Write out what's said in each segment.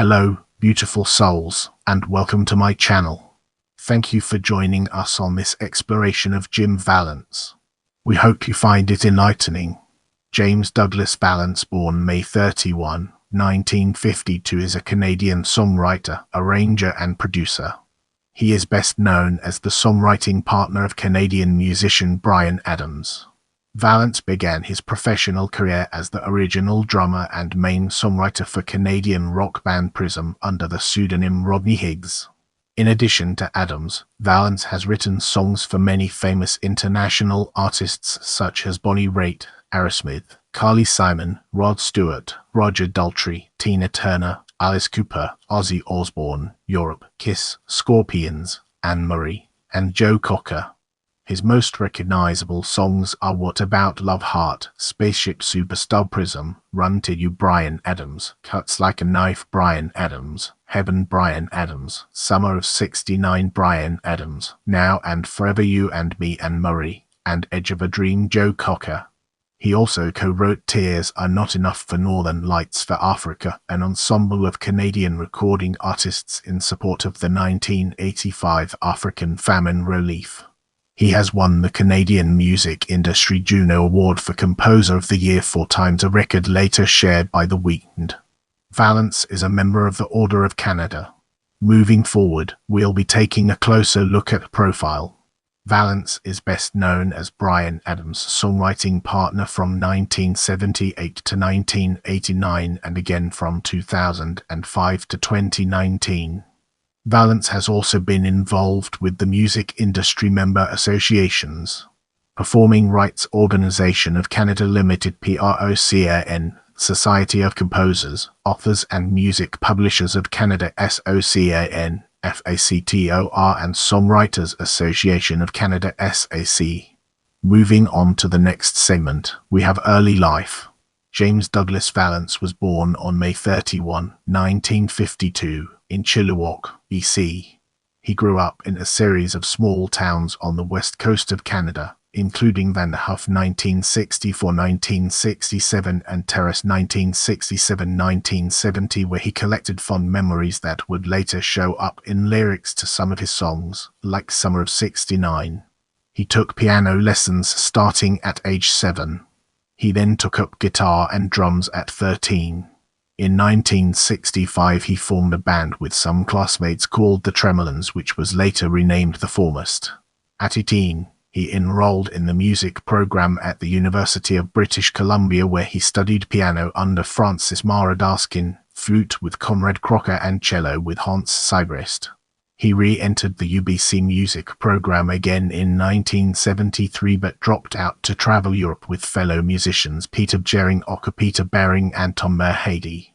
Hello, beautiful souls, and welcome to my channel. Thank you for joining us on this exploration of Jim Vallance. We hope you find it enlightening. James Douglas Vallance, born May 31, 1952, is a Canadian songwriter, arranger, and producer. He is best known as the songwriting partner of Canadian musician Bryan Adams. Vallance began his professional career as the original drummer and main songwriter for Canadian rock band Prism under the pseudonym Rodney Higgs. In addition to Adams, Vallance has written songs for many famous international artists such as Bonnie Raitt, Aerosmith, Carly Simon, Rod Stewart, Roger Daltrey, Tina Turner, Alice Cooper, Ozzy Osbourne, Europe, Kiss, Scorpions, Anne Murray, and Joe Cocker. His most recognizable songs are What About Love Heart, Spaceship Superstar, Prism, Run to You Bryan Adams, Cuts Like a Knife Bryan Adams, Heaven Bryan Adams, Summer of '69 Bryan Adams, Now and Forever You and Me Anne Murray, and Edge of a Dream Joe Cocker. He also co-wrote Tears Are Not Enough for Northern Lights for Africa, an ensemble of Canadian recording artists in support of the 1985 African famine relief. He has won the Canadian music industry Juno Award for Composer of the Year 4 times, a record later shared by the Weeknd. Vallance is a member of the Order of Canada. Moving forward, we'll be taking a closer look at profile. Vallance is best known as Bryan Adams' songwriting partner from 1978 to 1989 and again from 2005 to 2019. Vallance has also been involved with the music industry member associations, Performing Rights Organisation of Canada Limited (PROCAN), Society of Composers, Authors and Music Publishers of Canada (SOCAN), FACTOR, and Songwriters Association of Canada (SAC). Moving on to the next segment, we have early life. James Douglas Vallance was born on May 31, 1952, in Chilliwack, BC. He grew up in a series of small towns on the west coast of Canada, including Vanderhoof 1964-1967 and Terrace 1967-1970, where he collected fond memories that would later show up in lyrics to some of his songs, like Summer of '69. He took piano lessons starting at age 7. He then took up guitar and drums at 13. In 1965 he formed a band with some classmates called the Tremolans, which was later renamed the Foremost. At 18, he enrolled in the music program at the University of British Columbia, where he studied piano under Francis Maradaskin, flute with Conrad Crocker, and cello with Hans Seibrist. He re-entered the UBC music program again in 1973 but dropped out to travel Europe with fellow musicians Peter Bjerring, Peter Bering, and Tom Merhady.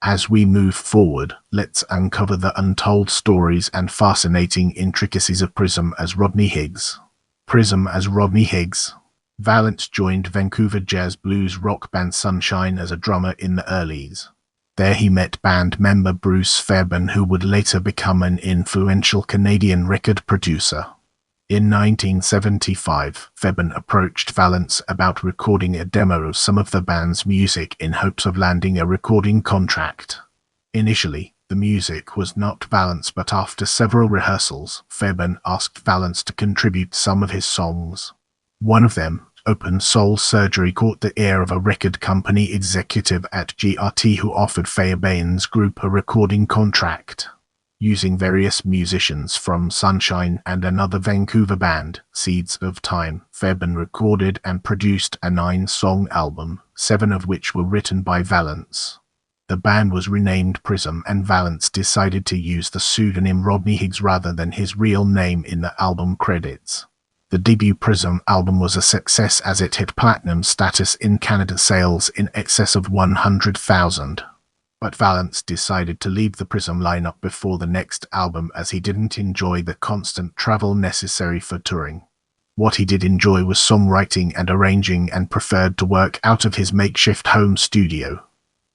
As we move forward, let's uncover the untold stories and fascinating intricacies of Prism as Rodney Higgs. Prism as Rodney Higgs. Vallance joined Vancouver jazz blues rock band Sunshine as a drummer in the earlies. There he met band member Bruce Fairbairn, who would later become an influential Canadian record producer. In 1975, Fairbairn approached Vallance about recording a demo of some of the band's music in hopes of landing a recording contract. Initially, the music was not Vallance, but after several rehearsals, Fairbairn asked Vallance to contribute some of his songs. One of them, Open Soul Surgery, caught the ear of a record company executive at GRT who offered Fairbairn's group a recording contract. Using various musicians from Sunshine and another Vancouver band, Seeds of Time, Fairbairn recorded and produced a 9-song album, 7 of which were written by Vallance. The band was renamed Prism, and Vallance decided to use the pseudonym Rodney Higgs rather than his real name in the album credits. The debut Prism album was a success as it hit platinum status in Canada, sales in excess of 100,000. But Vallance decided to leave the Prism lineup before the next album as he didn't enjoy the constant travel necessary for touring. What he did enjoy was songwriting and arranging, and preferred to work out of his makeshift home studio.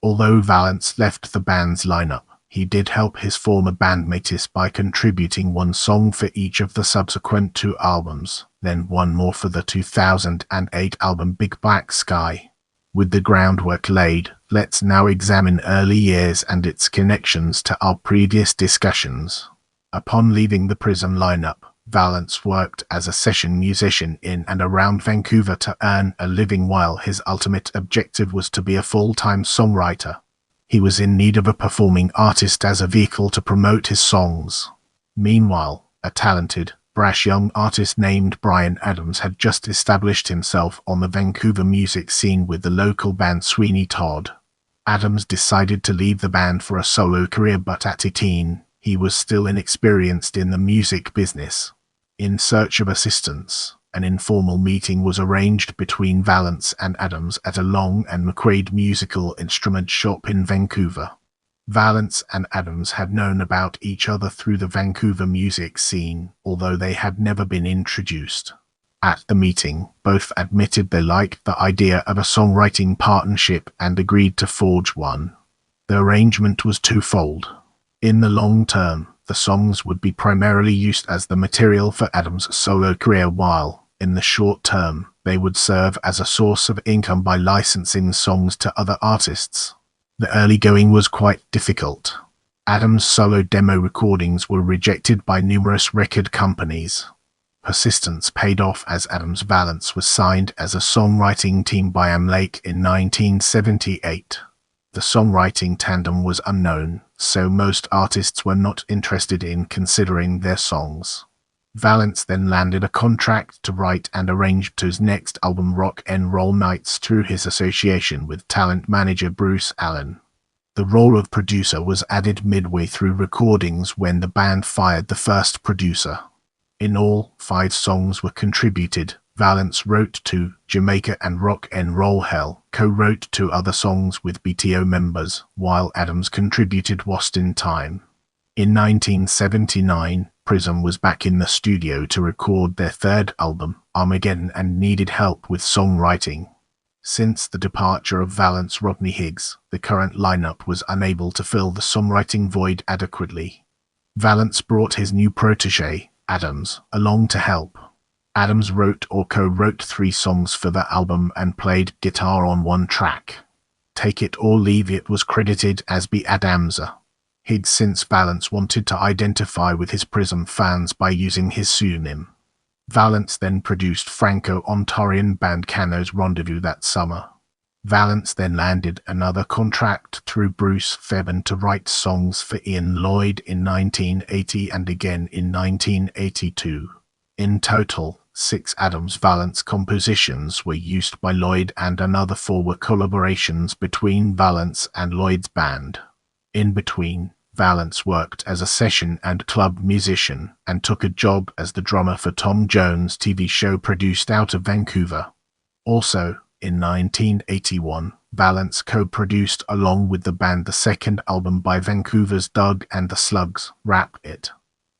Although Vallance left the band's lineup, he did help his former bandmates by contributing 1 song for each of the subsequent 2 albums, then 1 more for the 2008 album Big Black Sky. With the groundwork laid, let's now examine early years and its connections to our previous discussions. Upon leaving the Prism lineup, Vallance worked as a session musician in and around Vancouver to earn a living, while his ultimate objective was to be a full-time songwriter. He was in need of a performing artist as a vehicle to promote his songs. Meanwhile, a talented, brash young artist named Bryan Adams had just established himself on the Vancouver music scene with the local band Sweeney Todd. Adams decided to leave the band for a solo career, but at 18, he was still inexperienced in the music business. In search of assistance, an informal meeting was arranged between Vallance and Adams at a Long and McQuaid musical instrument shop in Vancouver. Vallance and Adams had known about each other through the Vancouver music scene, although they had never been introduced. At the meeting, both admitted they liked the idea of a songwriting partnership and agreed to forge one. The arrangement was twofold. In the long term, the songs would be primarily used as the material for Adams' solo career, while, in the short term, they would serve as a source of income by licensing songs to other artists. The early going was quite difficult. Adams' solo demo recordings were rejected by numerous record companies. Persistence paid off as Adams-Vallance was signed as a songwriting team by Lake in 1978. The songwriting tandem was unknown, so most artists were not interested in considering their songs. Vallance then landed a contract to write and arrange his next album, Rock and Roll Nights, through his association with talent manager Bruce Allen. The role of producer was added midway through recordings when the band fired the first producer. In all, 5 songs were contributed. Vallance wrote 2, Jamaica and Rock and Roll Hell, co-wrote 2 other songs with BTO members, while Adams contributed Wastin' Time. In 1979, Prism was back in the studio to record their third album, Armageddon, and needed help with songwriting. Since the departure of Vallance, Rodney Higgs, the current lineup was unable to fill the songwriting void adequately. Vallance brought his new protege, Adams, along to help. Adams wrote or co-wrote 3 songs for the album and played guitar on 1 track. Take It or Leave It was credited as B. Adamsa. Higgs, since Vallance wanted to identify with his Prism fans by using his pseudonym. Vallance then produced Franco-Ontarian band Cano's Rendezvous that summer. Vallance then landed another contract through Bruce Fairbairn to write songs for Ian Lloyd in 1980 and again in 1982. In total, 6 Adams-Vallance compositions were used by Lloyd, and another 4 were collaborations between Vallance and Lloyd's band. In between, Vallance worked as a session and club musician and took a job as the drummer for Tom Jones' TV show produced out of Vancouver. Also, in 1981, Vallance co-produced along with the band the second album by Vancouver's Doug and the Slugs, Rap It.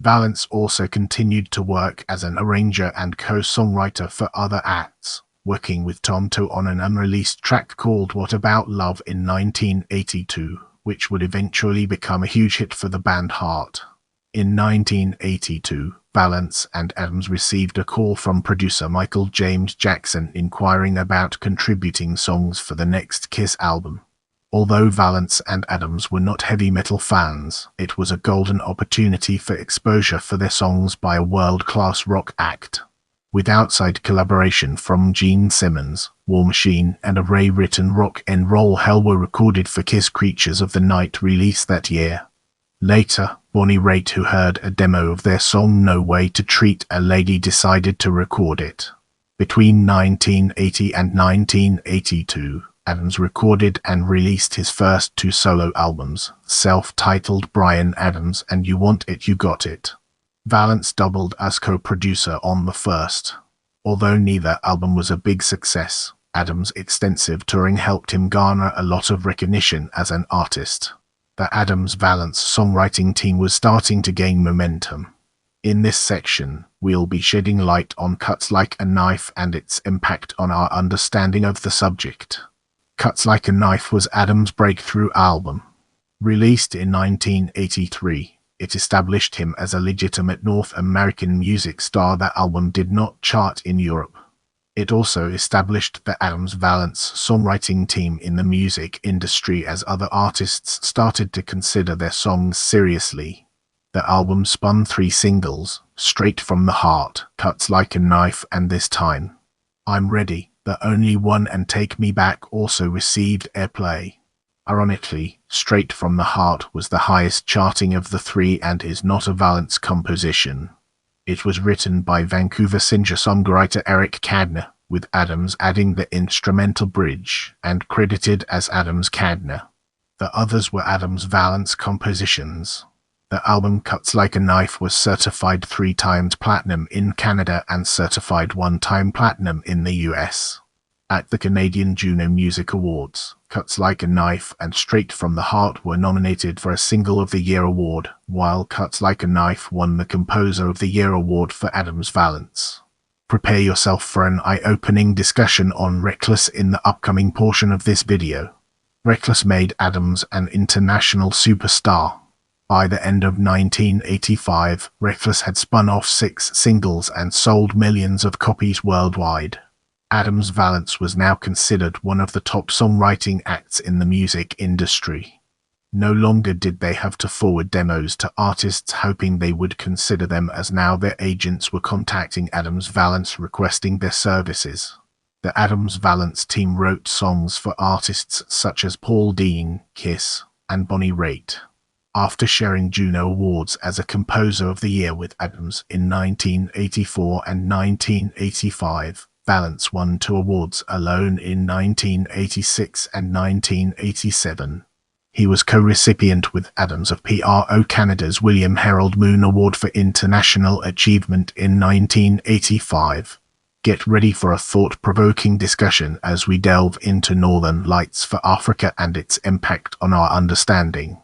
Vallance also continued to work as an arranger and co-songwriter for other acts, working with Tonto on an unreleased track called What About Love in 1982, which would eventually become a huge hit for the band Heart. In 1982, Vallance and Adams received a call from producer Michael James Jackson inquiring about contributing songs for the next Kiss album. Although Vallance and Adams were not heavy metal fans, it was a golden opportunity for exposure for their songs by a world-class rock act. With outside collaboration from Gene Simmons, War Machine, and a Ray-written Rock and Roll Hell were recorded for Kiss Creatures of the Night release that year. Later, Bonnie Raitt, who heard a demo of their song No Way to Treat a Lady, decided to record it. Between 1980 and 1982, Adams recorded and released his first 2 solo albums, self-titled Bryan Adams and You Want It, You Got It. Vallance doubled as co-producer on the first. Although neither album was a big success, Adams' extensive touring helped him garner a lot of recognition as an artist. The Adams-Vallance songwriting team was starting to gain momentum. In this section, we'll be shedding light on Cuts Like a Knife and its impact on our understanding of the subject. Cuts Like a Knife was Adams' breakthrough album. Released in 1983, it established him as a legitimate North American music star. That album did not chart in Europe. It also established the Adams-Vallance songwriting team in the music industry as other artists started to consider their songs seriously. The album spun 3 singles: Straight from the Heart, Cuts Like a Knife, and This Time I'm Ready. The Only One and Take Me Back also received airplay. Ironically, Straight from the Heart was the highest charting of the 3 and is not a Vallance composition. It was written by Vancouver singer-songwriter Eric Cadner, with Adams adding the instrumental bridge, and credited as Adams-Cadner. The others were Adams-Vallance compositions. The album Cuts Like a Knife was certified 3 times platinum in Canada and certified 1 time platinum in the US. At the Canadian Juno Music Awards, Cuts Like a Knife and Straight from the Heart were nominated for a Single of the Year award, while Cuts Like a Knife won the Composer of the Year award for Adams-Vallance. Prepare yourself for an eye-opening discussion on Reckless in the upcoming portion of this video. Reckless made Adams an international superstar. By the end of 1985, Reckless had spun off 6 singles and sold millions of copies worldwide. Adams-Vallance was now considered one of the top songwriting acts in the music industry. No longer did they have to forward demos to artists hoping they would consider them, as now their agents were contacting Adams-Vallance requesting their services. The Adams-Vallance team wrote songs for artists such as Paul Dean, Kiss, and Bonnie Raitt. After sharing Juno Awards as a Composer of the Year with Adams in 1984 and 1985, Vallance won 2 awards alone in 1986 and 1987. He was co-recipient with Adams of PRO Canada's William Herald Moon Award for International Achievement in 1985. Get ready for a thought-provoking discussion as we delve into Northern Lights for Africa and its impact on our understanding.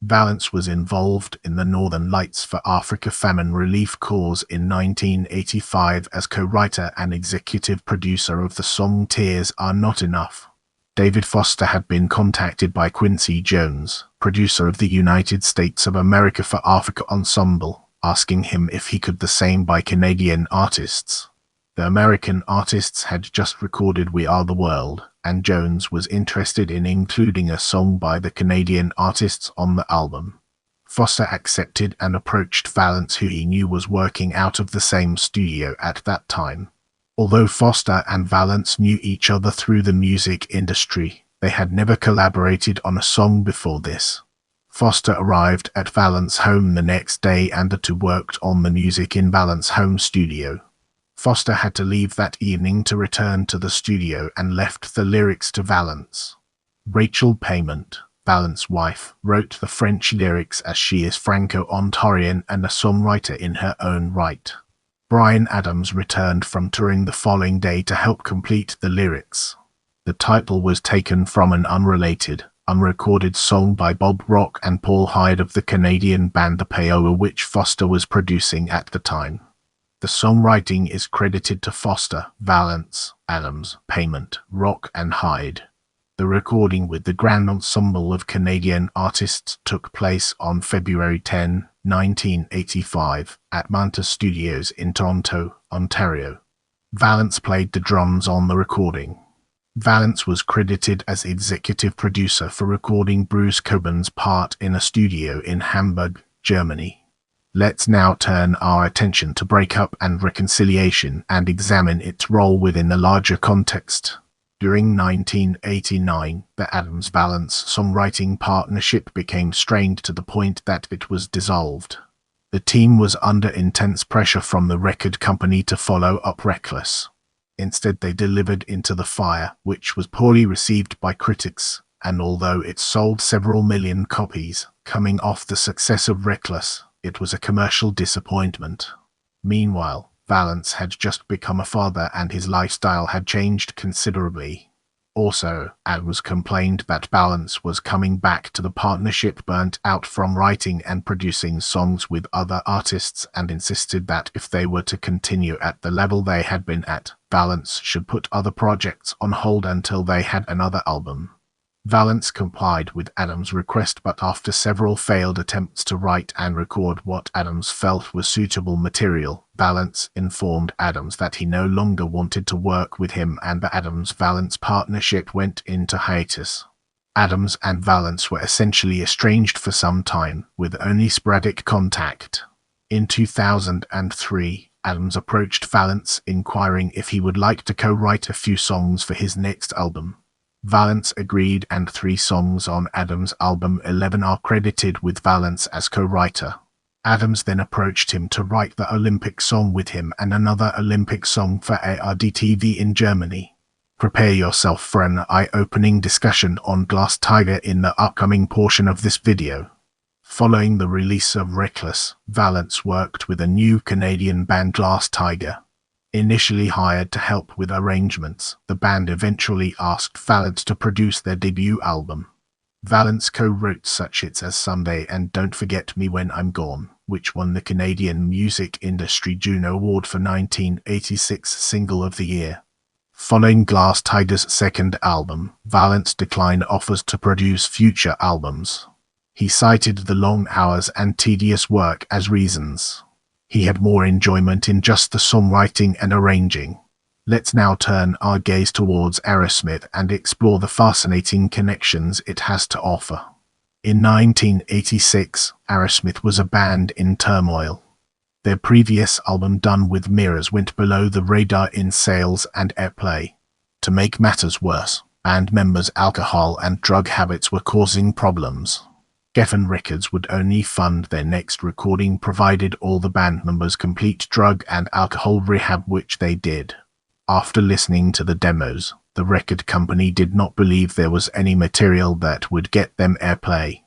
Vallance was involved in the Northern Lights for Africa famine relief cause in 1985 as co-writer and executive producer of the song Tears Are Not Enough. David Foster had been contacted by Quincy Jones, producer of the United States of America for Africa Ensemble, asking him if he could the same by Canadian artists. The American artists had just recorded We Are the World, and Jones was interested in including a song by the Canadian artists on the album. Foster accepted and approached Vallance, who he knew was working out of the same studio at that time. Although Foster and Vallance knew each other through the music industry, they had never collaborated on a song before this. Foster arrived at Vallance's home the next day and the 2 worked on the music in Vallance's home studio. Foster had to leave that evening to return to the studio and left the lyrics to Vallance. Rachel Payment, Vallance's wife, wrote the French lyrics as she is Franco-Ontarian and a songwriter in her own right. Bryan Adams returned from touring the following day to help complete the lyrics. The title was taken from an unrelated, unrecorded song by Bob Rock and Paul Hyde of the Canadian band The Payola, which Foster was producing at the time. The songwriting is credited to Foster, Vallance, Adams, Payment, Rock, and Hyde. The recording with the grand ensemble of Canadian artists took place on February 10, 1985, at Manta Studios in Toronto, Ontario. Vallance played the drums on the recording. Vallance was credited as executive producer for recording Bruce Coburn's part in a studio in Hamburg, Germany. Let's now turn our attention to breakup and reconciliation and examine its role within the larger context. During 1989, the Adams-Vallance songwriting partnership became strained to the point that it was dissolved. The team was under intense pressure from the record company to follow up Reckless. Instead, they delivered Into the Fire, which was poorly received by critics, and although it sold several million copies, coming off the success of Reckless, it was a commercial disappointment. Meanwhile, Vallance had just become a father and his lifestyle had changed considerably. Also, Adams complained that Vallance was coming back to the partnership burnt out from writing and producing songs with other artists and insisted that if they were to continue at the level they had been at, Vallance should put other projects on hold until they had another album. Vallance complied with Adams' request, but after several failed attempts to write and record what Adams felt was suitable material, Vallance informed Adams that he no longer wanted to work with him, and the Adams-Vallance partnership went into hiatus. Adams and Vallance were essentially estranged for some time, with only sporadic contact. In 2003, Adams approached Vallance, inquiring if he would like to co-write a few songs for his next album. Vallance agreed, and 3 songs on Adams' album 11 are credited with Vallance as co-writer. Adams then approached him to write the Olympic song with him and another Olympic song for ARD-TV in Germany. Prepare yourself for an eye-opening discussion on Glass Tiger in the upcoming portion of this video. Following the release of Reckless, Vallance worked with a new Canadian band, Glass Tiger. Initially hired to help with arrangements, the band eventually asked Vallance to produce their debut album. Vallance co-wrote such hits as Someday and Don't Forget Me When I'm Gone, which won the Canadian Music Industry Juno Award for 1986 Single of the Year. Following Glass Tiger's second album, Vallance declined offers to produce future albums. He cited the long hours and tedious work as reasons. He had more enjoyment in just the songwriting and arranging. Let's now turn our gaze towards Aerosmith and explore the fascinating connections it has to offer. In 1986, Aerosmith was a band in turmoil. Their previous album, Done with Mirrors, went below the radar in sales and airplay. To make matters worse, band members' alcohol and drug habits were causing problems. Geffen Records would only fund their next recording provided all the band members complete drug and alcohol rehab, which they did. After listening to the demos, the record company did not believe there was any material that would get them airplay.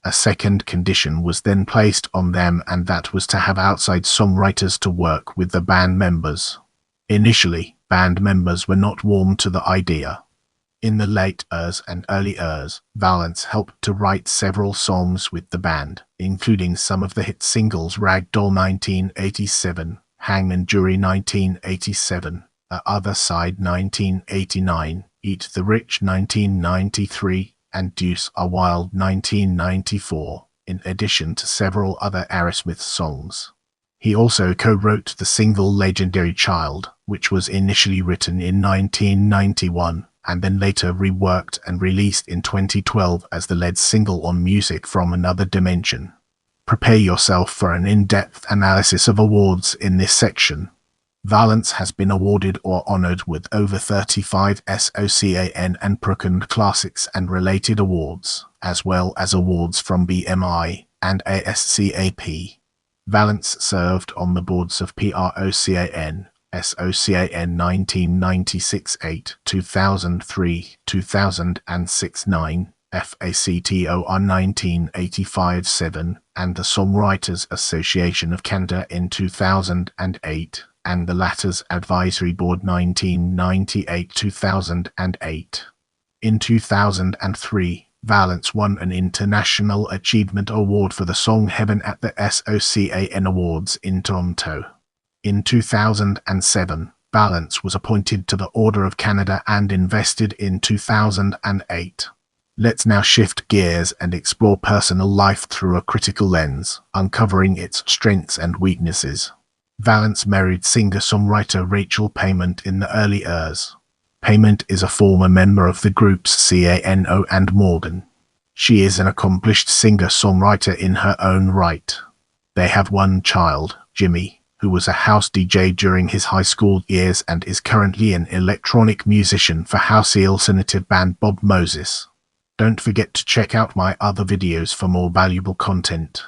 A second condition was then placed on them, and that was to have outside songwriters to work with the band members. Initially, band members were not warm to the idea. In the late years and early years, Vallance helped to write several songs with the band, including some of the hit singles Ragdoll 1987, Hang and Jury 1987, A Other Side 1989, Eat the Rich 1993, and Deuce a Wild 1994, in addition to several other Aerosmith songs. He also co-wrote the single Legendary Child, which was initially written in 1991, and then later reworked and released in 2012 as the lead single on Music from Another Dimension. Prepare yourself for an in-depth analysis of awards in this section. Vallance has been awarded or honored with over 35 SOCAN and Procon Classics and related awards, as well as awards from BMI and ASCAP. Vallance served on the boards of PROCAN, SOCAN 1996-8, 2003, 2006-9, FACTOR 1985-7, and the Songwriters Association of Canada in 2008, and the latter's Advisory Board 1998-2008. In 2003, Vallance won an International Achievement Award for the song Heaven at the SOCAN Awards in Toronto. In 2007, Vallance was appointed to the Order of Canada and invested in 2008. Let's now shift gears and explore personal life through a critical lens, uncovering its strengths and weaknesses. Vallance married singer-songwriter Rachel Payment in the early years. Payment is a former member of the groups CANO and Morgan. She is an accomplished singer-songwriter in her own right. They have one child, Jimmy, who was a house DJ during his high school years and is currently an electronic musician for housey alternative band Bob Moses. Don't forget to check out my other videos for more valuable content.